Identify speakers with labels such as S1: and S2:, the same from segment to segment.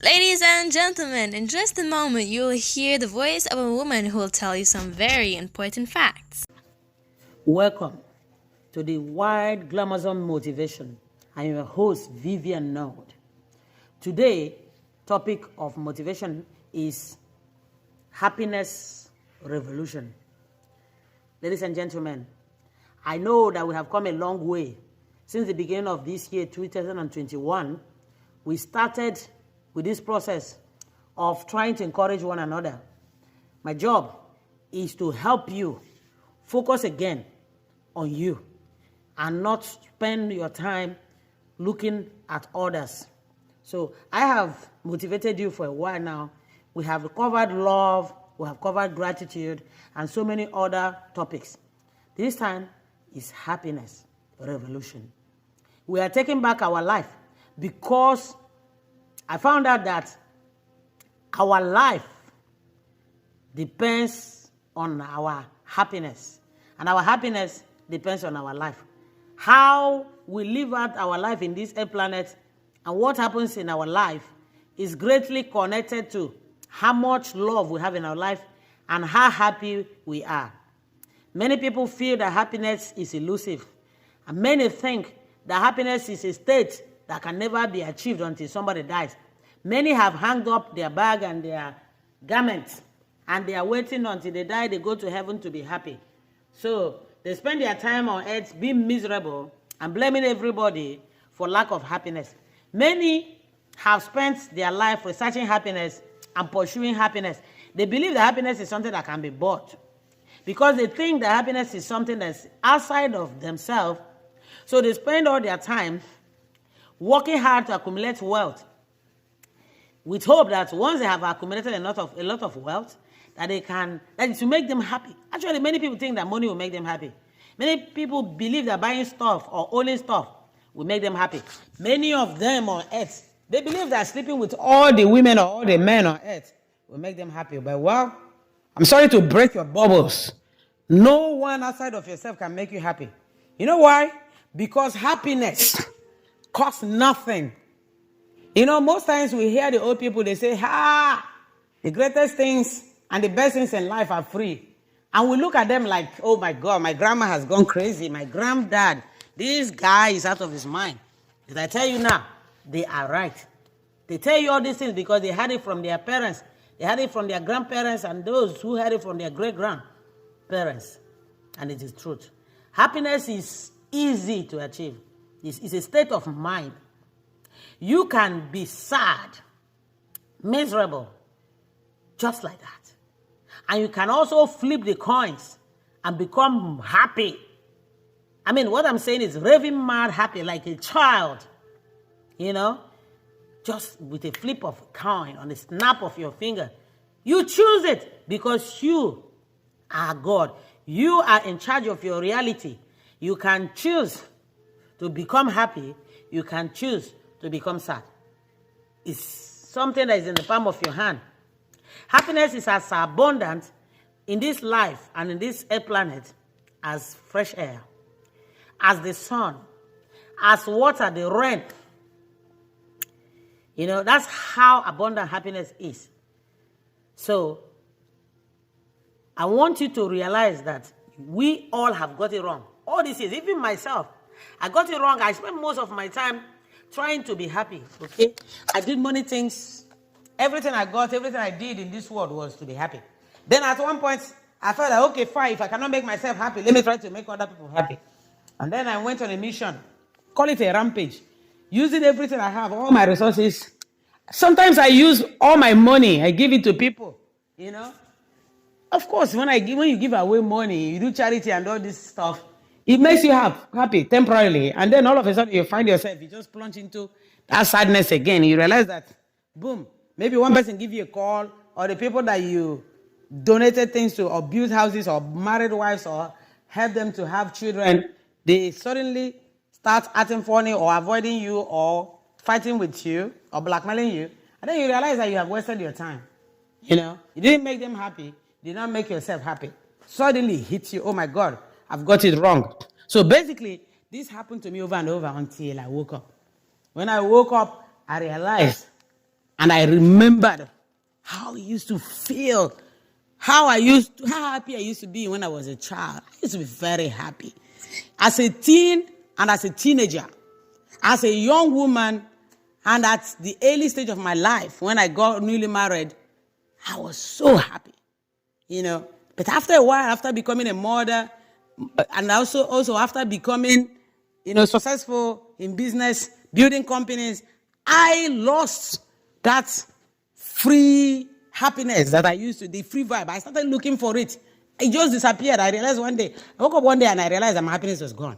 S1: Ladies and gentlemen, in just a moment you will hear the voice of a woman who will tell you some very important facts.
S2: Welcome to the Wild Glamazon Motivation. I'm your host, Vivian NAUD. Today, topic of motivation is happiness revolution. Ladies and gentlemen, I know that we have come a long way since the beginning of this year, 2021. We started with this process of trying to encourage one another. My job is to help you focus again on you and not spend your time looking at others. So I have motivated you for a while now. We have covered love, we have covered gratitude, and so many other topics. This time is happiness revolution. We are taking back our life because I found out that our life depends on our happiness, and our happiness depends on our life. How we live out our life in this earth planet and what happens in our life is greatly connected to how much love we have in our life and how happy we are. Many people feel that happiness is elusive, and many think that happiness is a state that can never be achieved until somebody dies. Many have hung up their bag and their garments, and they are waiting until they die, they go to heaven to be happy. So they spend their time on earth being miserable and blaming everybody for lack of happiness. Many have spent their life researching happiness and pursuing happiness. They believe that happiness is something that can be bought because they think that happiness is something that's outside of themselves. So they spend all their time working hard to accumulate wealth with hope that once they have accumulated a lot of wealth, that it will make them happy. Actually, many people think that money will make them happy. Many people believe that buying stuff or owning stuff will make them happy. Many of them on earth, they believe that sleeping with all the women or all the men on earth will make them happy. But well, I'm sorry to break your bubbles. No one outside of yourself can make you happy. You know why? Because happiness costs nothing. You know, most times we hear the old people, they say, the greatest things and the best things in life are free. And we look at them like, oh my God, my grandma has gone crazy. My granddad, this guy is out of his mind. Did I tell you now? They are right. They tell you all these things because they had it from their parents. They had it from their grandparents and those who had it from their great-grandparents. And it is truth. Happiness is easy to achieve. It's a state of mind. You can be sad, miserable, just like that. And you can also flip the coins and become happy. I mean, what I'm saying is raving mad happy, like a child, you know, just with a flip of a coin, on the snap of your finger. You choose it because you are God. You are in charge of your reality. You can choose to become happy. You can choose to become sad. It's something that is in the palm of your hand. Happiness is as abundant in this life and in this earth planet as fresh air, as the sun, as water, the rain. You know, that's how abundant happiness is. So, I want you to realize that we all have got it wrong. All this is, even myself, I got it wrong. I spent most of my time trying to be happy, okay? I did many things. Everything I got, everything I did in this world was to be happy. Then at one point, I felt like, okay, fine, if I cannot make myself happy, let me try to make other people happy. And then I went on a mission, call it a rampage, using everything I have, all my resources. Sometimes I use all my money, I give it to people, you know? Of course, when you give away money, you do charity and all this stuff, it makes you happy temporarily. And then all of a sudden you find yourself, you just plunge into that sadness again. You realize that, boom, maybe one person give you a call, or the people that you donated things to, or built houses, or married wives, or help them to have children, they suddenly start acting funny or avoiding you or fighting with you or blackmailing you. And then you realize that you have wasted your time. You know, you didn't make them happy. You did not make yourself happy. Suddenly hits you, oh my God, I've got it wrong. So basically, this happened to me over and over until I woke up. When I woke up, I realized And I remembered how I used to feel, how happy I used to be when I was a child. I used to be very happy. As a teen and as a teenager, as a young woman, and at the early stage of my life, when I got newly married, I was so happy, But after a while, after becoming a mother, and also after becoming, successful in business, building companies, I lost that free happiness that I used to, the free vibe. I started looking for it. It just disappeared. I realized one day, I woke up one day and I realized that my happiness was gone.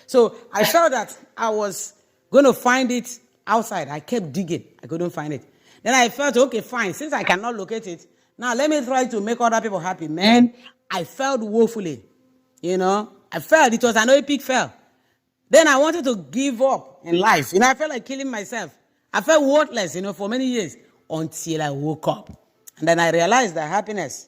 S2: So I felt that I was going to find it outside. I kept digging. I couldn't find it. Then I felt, okay, fine. Since I cannot locate it, now let me try to make other people happy. Man, I felt woefully. I felt it was an epic fail. Then I wanted to give up in life. I felt like killing myself. I felt worthless, for many years until I woke up. And then I realized that happiness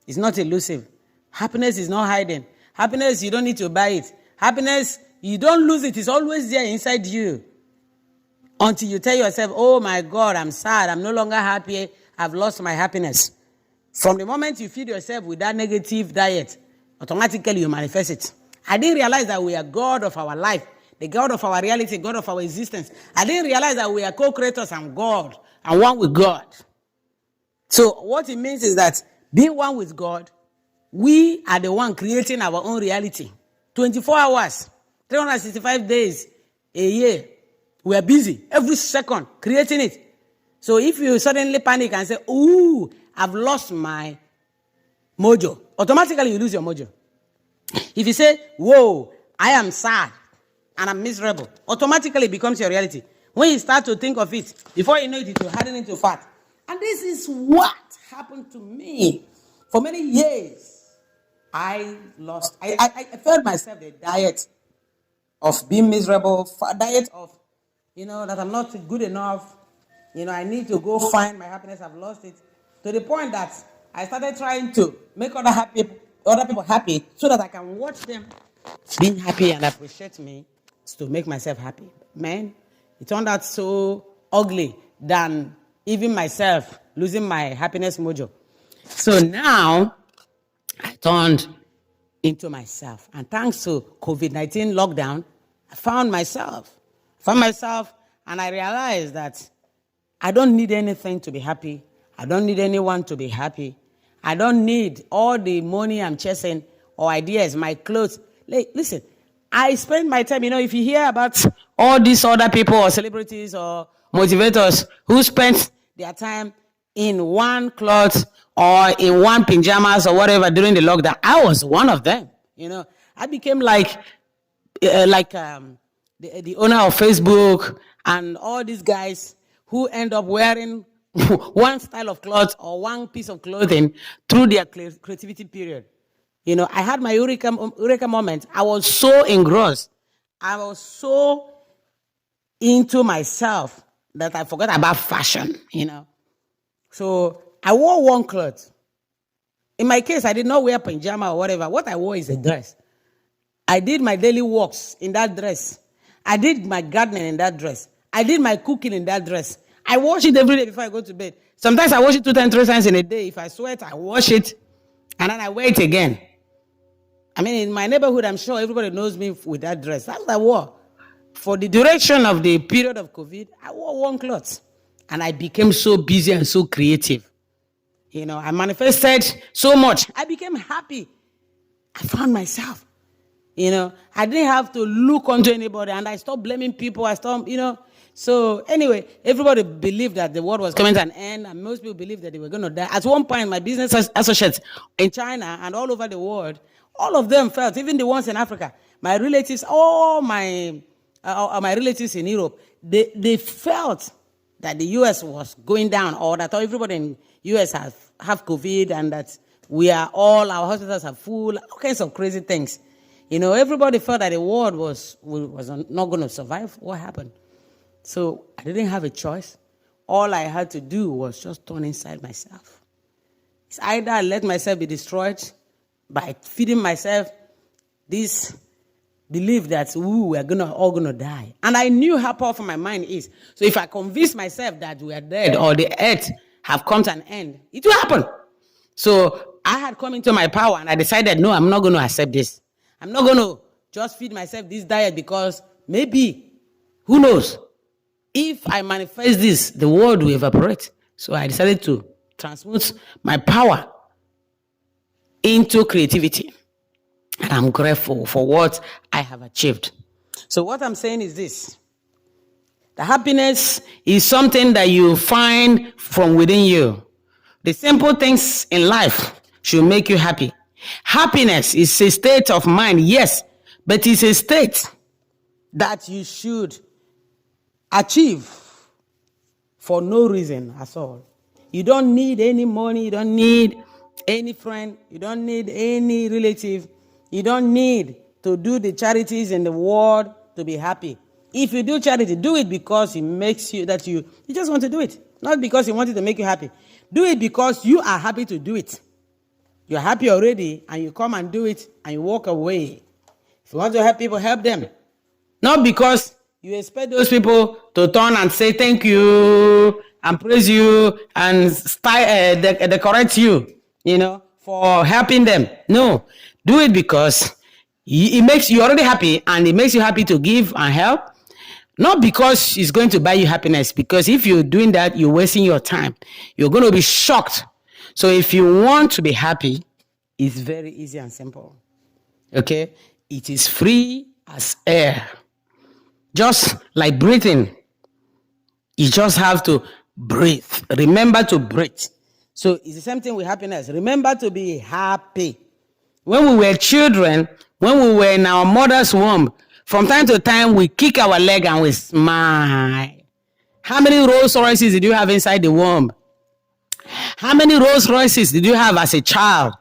S2: is not elusive. Happiness is not hiding. Happiness, you don't need to buy it. Happiness, you don't lose it. It's always there inside you. Until you tell yourself, oh my God, I'm sad. I'm no longer happy. I've lost my happiness. From the moment you feed yourself with that negative diet, automatically you manifest it. I didn't realize that we are God of our life, the God of our reality, God of our existence. I didn't realize that we are co-creators and God, and one with God. So what it means is that being one with God, we are the one creating our own reality. 24 hours, 365 days a year. We are busy every second creating it. So if you suddenly panic and say, ooh, I've lost my mojo, automatically you lose your mojo. If you say, whoa, I am sad and I'm miserable, automatically it becomes your reality. When you start to think of it, before you know it, it will harden into fat. And this is what happened to me. For many years, I fed myself the diet of being miserable, diet of, that I'm not good enough. I need to go find my happiness. I've lost it. To the point that I started trying to make other people happy so that I can watch them being happy and appreciate me to make myself happy. Man, it turned out so ugly than even myself losing my happiness mojo. So now I turned into myself. And thanks to COVID-19 lockdown, I found myself and I realized that I don't need anything to be happy. I don't need anyone to be happy. I don't need all the money I'm chasing or ideas, my clothes. Listen, I spend my time, if you hear about all these other people or celebrities or motivators who spend their time in one cloth or in one pajamas or whatever during the lockdown, I was one of them. I became like the owner of Facebook and all these guys who end up wearing one style of clothes or one piece of clothing through their creativity period. I had my eureka moment. I was so engrossed. I was so into myself that I forgot about fashion, So I wore one cloth. In my case, I did not wear pajama or whatever. What I wore is a dress. I did my daily walks in that dress. I did my gardening in that dress. I did my cooking in that dress. I wash it every day before I go to bed. Sometimes I wash it 2 times, 3 times in a day. If I sweat, I wash it, and then I wear it again. I mean, in my neighborhood, I'm sure everybody knows me with that dress. That's what I wore. For the duration of the period of COVID, I wore one cloth. And I became so busy and so creative. I manifested so much. I became happy. I found myself. I didn't have to look onto anybody, and I stopped blaming people. So anyway, everybody believed that the world was coming to an end, and most people believed that they were going to die. At one point, my business associates in China and all over the world, all of them felt, even the ones in Africa, my relatives, all my relatives in Europe, they felt that the U.S. was going down, or that everybody in U.S. have COVID, and that our hospitals are full, all kinds of crazy things. Everybody felt that the world was not going to survive. What happened? So I didn't have a choice. All I had to do was just turn inside myself. It's either I let myself be destroyed by feeding myself this believe that we're all gonna die. And I knew how powerful my mind is. So if I convince myself that we are dead or the earth have come to an end, it will happen. So I had come into my power and I decided, no, I'm not going to accept this. I'm not going to just feed myself this diet because maybe, who knows, if I manifest this, the world will evaporate. So I decided to transmute my power into creativity. And I'm grateful for what I have achieved. So what I'm saying is this. The happiness is something that you find from within you. The simple things in life should make you happy. Happiness is a state of mind, yes, but it's a state that you should achieve for no reason at all. You don't need any money, you don't need any friend, you don't need any relative, you don't need to do the charities in the world to be happy. If you do charity, do it because it makes you that you just want to do it. Not because you want it to make you happy. Do it because you are happy to do it. You're happy already and you come and do it and you walk away. If you want to help people, help them. Not because you expect those people to turn and say thank you and praise you and decorate you, for helping them. No, do it because it makes you already happy and it makes you happy to give and help. Not because it's going to buy you happiness, because if you're doing that, you're wasting your time. You're going to be shocked. So if you want to be happy, it's very easy and simple. Okay? It is free as air. Just like breathing. You just have to breathe. Remember to breathe. So it's the same thing with happiness. Remember to be happy. When we were children, when we were in our mother's womb, from time to time, we kick our leg and we smile. How many Rolls Royces did you have inside the womb? How many Rolls Royces did you have as a child?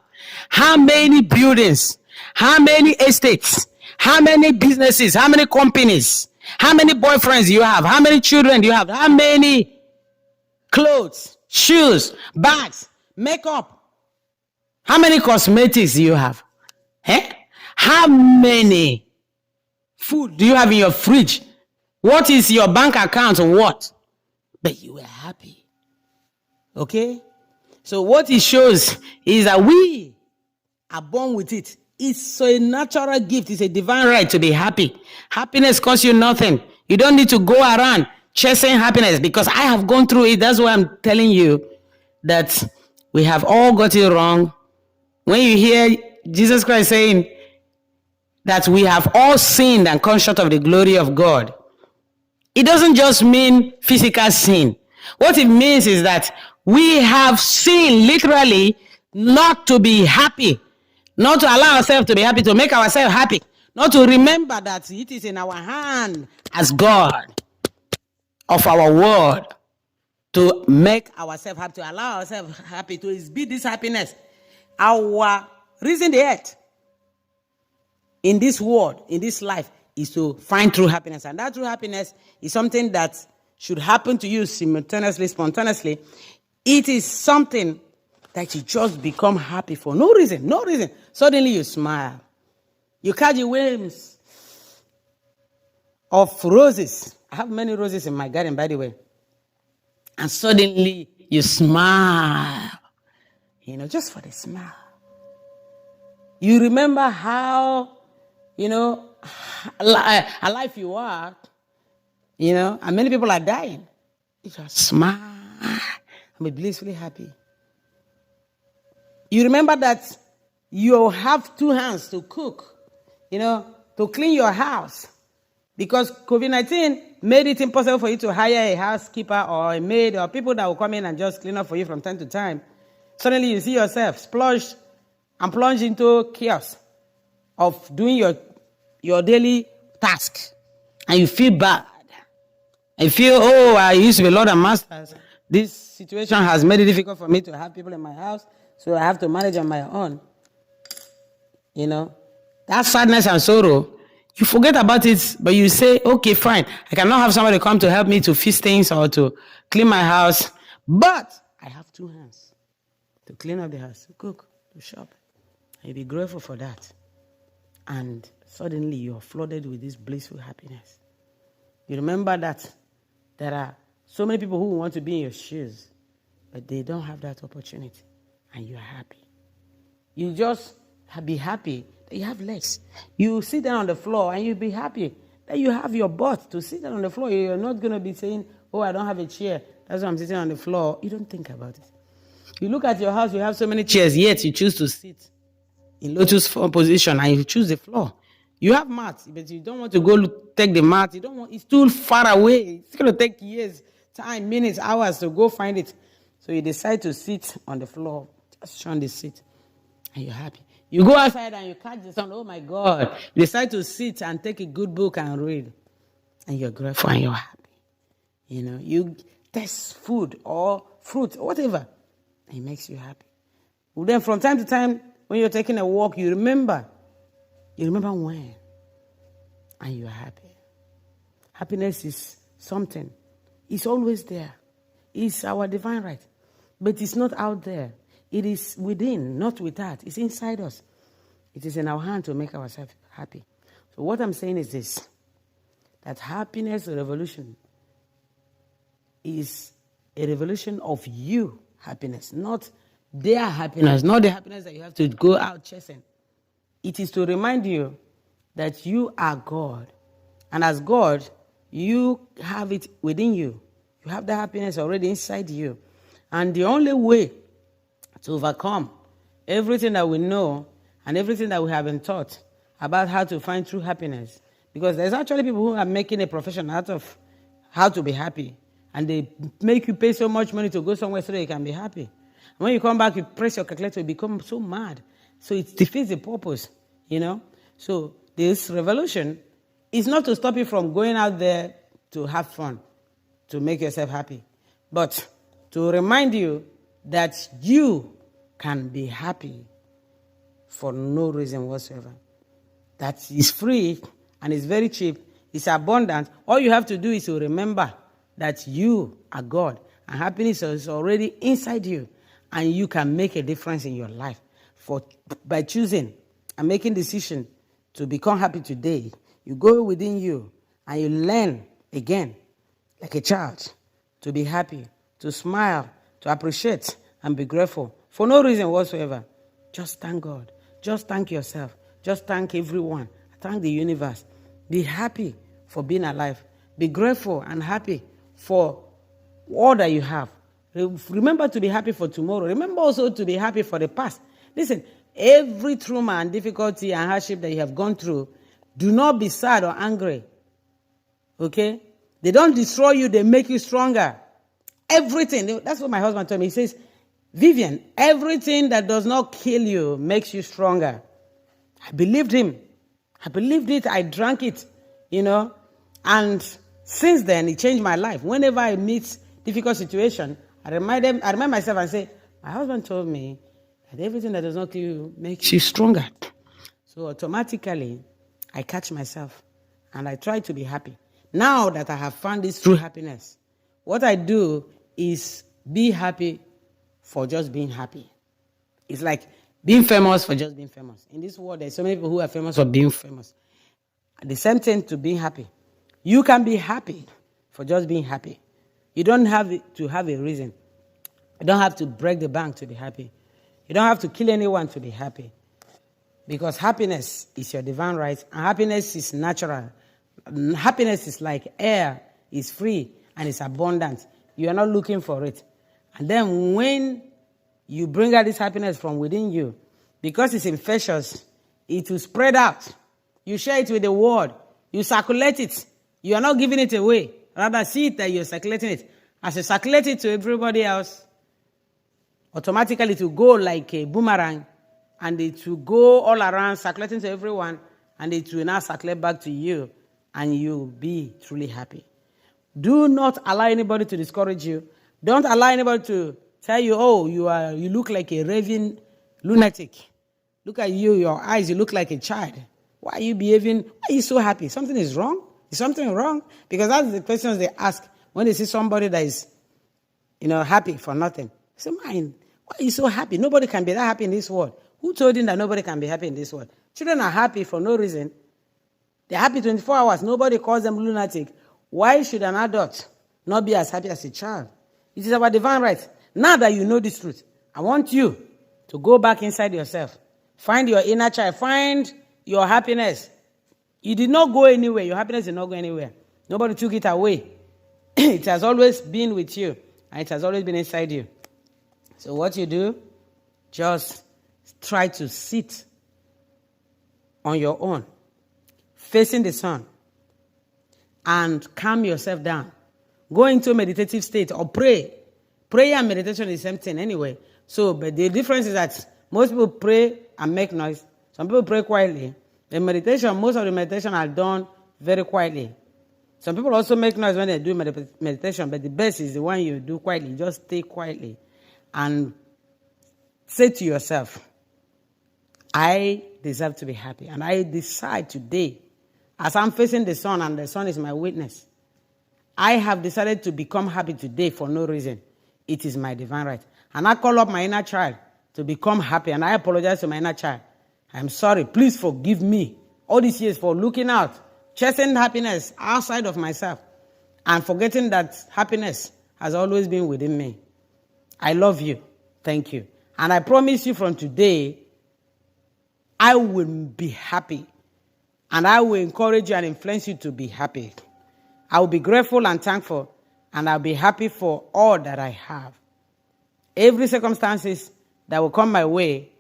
S2: How many buildings? How many estates? How many businesses? How many companies? How many boyfriends do you have? How many children do you have? How many clothes, shoes, bags, makeup? How many cosmetics do you have? How many food do you have in your fridge? What is your bank account or what? But you were happy. Okay? So what it shows is that we are born with it. It's a natural gift. It's a divine right to be happy. Happiness costs you nothing. You don't need to go around chasing happiness because I have gone through it. That's why I'm telling you that we have all got it wrong. When you hear Jesus Christ saying that we have all sinned and come short of the glory of God, it doesn't just mean physical sin. What it means is that we have sinned literally not to be happy, not to allow ourselves to be happy, to make ourselves happy, not to remember that it is in our hand as God of our world to make ourselves happy, to allow ourselves happy, to be this happiness. Our reason the earth in this world, in this life, is to find true happiness. And that true happiness is something that should happen to you simultaneously, spontaneously. It is something that you just become happy for. No reason, no reason. Suddenly you smile. You catch the whims of roses. I have many roses in my garden, by the way. And suddenly you smile. Just for the smile. You remember how, alive you are, and many people are dying. You just smile and be blissfully happy. You remember that you have 2 hands to cook, to clean your house. Because COVID-19 made it impossible for you to hire a housekeeper or a maid or people that will come in and just clean up for you from time to time. Suddenly you see yourself splurged and plunged into chaos of doing your daily task. And you feel bad. And you feel, I used to be Lord and Masters. This situation has made it difficult for me to have people in my house, so I have to manage on my own. That sadness and sorrow, you forget about it, but you say, okay, fine. I cannot have somebody come to help me to fix things or to clean my house, but I have 2 hands to clean up the house, to cook, to shop. And you be grateful for that. and suddenly you're flooded with this blissful happiness. You remember that there are so many people who want to be in your shoes, but they don't have that opportunity, and you're happy. You just be happy that you have legs. You sit down on the floor and you be happy that you have your butt to sit down on the floor. You're not going to be saying, oh, I don't have a chair. That's why I'm sitting on the floor. You don't think about it. You look at your house, you have so many chairs, yet you choose to sit in lotus form position and you choose the floor. You have mats, but you don't want to go take the mat. You don't want, it's too far away. It's going to take years, time, minutes, hours to go find it. So you decide to sit on the floor, just on the seat, and you're happy. You go outside and you catch the sun. Oh my God. You decide to sit and take a good book and read. And you're grateful and you're happy. You know, you taste food or fruit or whatever. And it makes you happy. Well, then from time to time, when you're taking a walk, you remember when. And you're happy. Happiness is something. It's always there. It's our divine right. But it's not out there. It is within, not without. It's inside us. It is in our hand to make ourselves happy. So what I'm saying is this, that happiness revolution is a revolution of you happiness, not their happiness, not the happiness that you have to go out chasing. It is to remind you that you are God. And as God, you have it within you. You have the happiness already inside you. And the only way to overcome everything that we know and everything that we have been taught about how to find true happiness, because there's actually people who are making a profession out of how to be happy, and they make you pay so much money to go somewhere so that you can be happy. And when you come back, you press your calculator, you become so mad. So it defeats the purpose, you know. So this revolution is not to stop you from going out there to have fun, to make yourself happy, but to remind you that you can be happy for no reason whatsoever. That is free and it's very cheap. It's abundant. All you have to do is to remember that you are God and happiness is already inside you, and you can make a difference in your life by choosing and making decision to become happy today. You go within you and you learn again like a child to be happy, to smile, to appreciate and be grateful for no reason whatsoever. Just thank God. Just thank yourself. Just thank everyone. Thank the universe. Be happy for being alive. Be grateful and happy for all that you have. Remember to be happy for tomorrow. Remember also to be happy for the past. Listen, every trauma and difficulty and hardship that you have gone through, do not be sad or angry. Okay? They don't destroy you, they make you stronger. Everything, that's what my husband told me. He says, Vivian, everything that does not kill you makes you stronger. I believed him. I believed it. I drank it, you know. And since then, it changed my life. Whenever I meet difficult situation, I remind myself and say, my husband told me that everything that does not kill you makes you stronger. So automatically, I catch myself and I try to be happy. Now that I have found this true happiness, what I do is be happy for just being happy. It's like being famous for just being famous. In this world, there's so many people who are famous for being famous. The same thing to being happy. You can be happy for just being happy. You don't have to have a reason. You don't have to break the bank to be happy. You don't have to kill anyone to be happy. Because happiness is your divine right, and happiness is natural. Happiness is like air, it's free, and it's abundant. You are not looking for it. And then when you bring out this happiness from within you, because it's infectious, it will spread out. You share it with the world. You circulate it. You are not giving it away. Rather, see it that you're circulating it. As you circulate it to everybody else, automatically it will go like a boomerang, and it will go all around, circulating to everyone, and it will now circulate back to you, and you'll be truly happy. Do not allow anybody to discourage you. Don't allow anybody to tell you, oh, you look like a raving lunatic. Look at you, your eyes, you look like a child. Why are you behaving? Why are you so happy? Something is wrong? Is something wrong? Because that's the questions they ask when they see somebody that is, happy for nothing. Say, man, why are you so happy? Nobody can be that happy in this world. Who told him that nobody can be happy in this world? Children are happy for no reason. They're happy 24 hours. Nobody calls them lunatic. Why should an adult not be as happy as a child? It is our divine right. Now that you know this truth, I want you to go back inside yourself. Find your inner child. Find your happiness. You did not go anywhere. Your happiness did not go anywhere. Nobody took it away. It has always been with you, and it has always been inside you. So what you do, just try to sit on your own, facing the sun, and calm yourself down. Go into a meditative state or pray. Prayer and meditation is the same thing anyway. So, but the difference is that most people pray and make noise. Some people pray quietly. In meditation, most of the meditation are done very quietly. Some people also make noise when they do meditation, but the best is the one you do quietly. Just stay quietly and say to yourself, I deserve to be happy. And I decide today, as I'm facing the sun and the sun is my witness, I have decided to become happy today for no reason. It is my divine right. And I call up my inner child to become happy. And I apologize to my inner child. I'm sorry. Please forgive me all these years for looking out, chasing happiness outside of myself, and forgetting that happiness has always been within me. I love you. Thank you. And I promise you from today, I will be happy. And I will encourage you and influence you to be happy. I will be grateful and thankful, and I'll be happy for all that I have. Every circumstances that will come my way,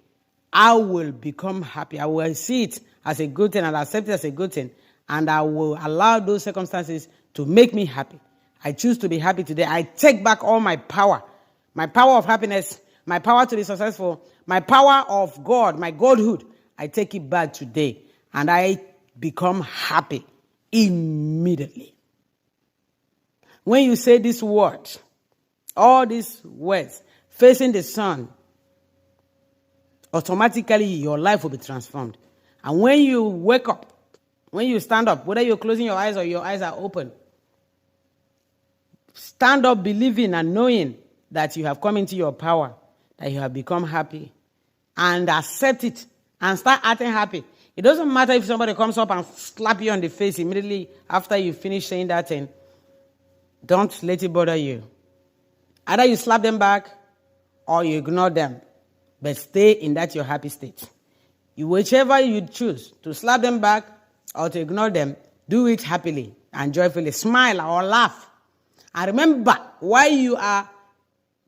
S2: I will become happy. I will see it as a good thing and accept it as a good thing, and I will allow those circumstances to make me happy. I choose to be happy today. I take back all my power of happiness, my power to be successful, my power of God, my godhood. I take it back today, and I become happy immediately. When you say this word, all these words, facing the sun, automatically your life will be transformed. And when you wake up, when you stand up, whether you're closing your eyes or your eyes are open, stand up believing and knowing that you have come into your power, that you have become happy, and accept it and start acting happy. It doesn't matter if somebody comes up and slap you on the face immediately after you finish saying that thing. Don't let it bother you. Either you slap them back or you ignore them, but stay in that your happy state. Whichever you choose, to slap them back or to ignore them, do it happily and joyfully. Smile or laugh. And remember, while you are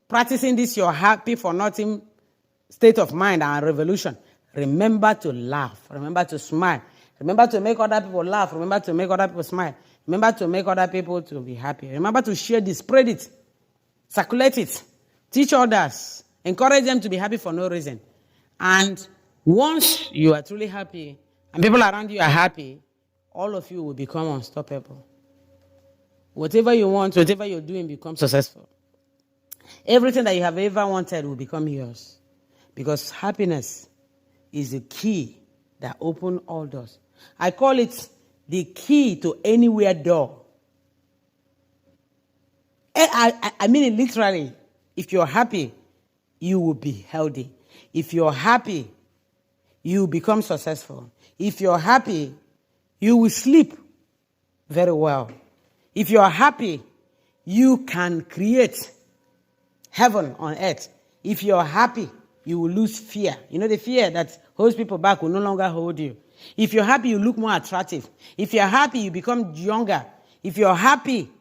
S2: practicing this, your happy for nothing state of mind and revolution, remember to laugh. Remember to smile. Remember to make other people laugh. Remember to make other people smile. Remember to make other people to be happy. Remember to share this, spread it, circulate it, teach others, encourage them to be happy for no reason. And once you are truly happy and people around you are happy, all of you will become unstoppable. Whatever you want, whatever you're doing becomes successful. Everything that you have ever wanted will become yours. Because happiness is the key that opens all doors. I call it the key to anywhere door. I mean it literally. If you're happy, you will be healthy. If you're happy, you become successful. If you're happy, you will sleep very well. If you're happy, you can create heaven on earth. If you're happy, you will lose fear. You know, the fear that holds people back will no longer hold you. If you're happy, you look more attractive. If you're happy, you become younger. If you're happy,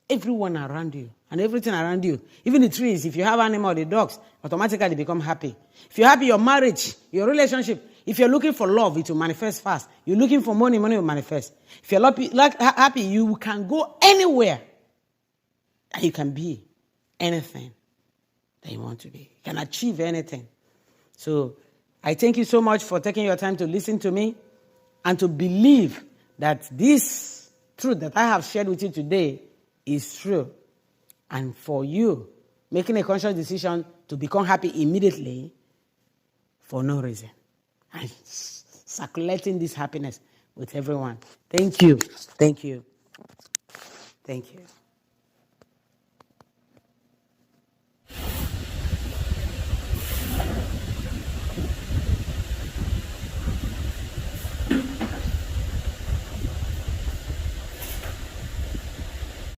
S2: everyone around you and everything around you, even the trees, if you have animals, the dogs, automatically become happy. If you're happy, your marriage, your relationship, if you're looking for love, it will manifest fast. You're looking for money, money will manifest. If you're happy, you can go anywhere and you can be anything that you want to be. You can achieve anything. So I thank you so much for taking your time to listen to me and to believe that this truth that I have shared with you today is true. And for you, making a conscious decision to become happy immediately for no reason. And circulating this happiness with everyone. Thank you. Thank you. Thank you.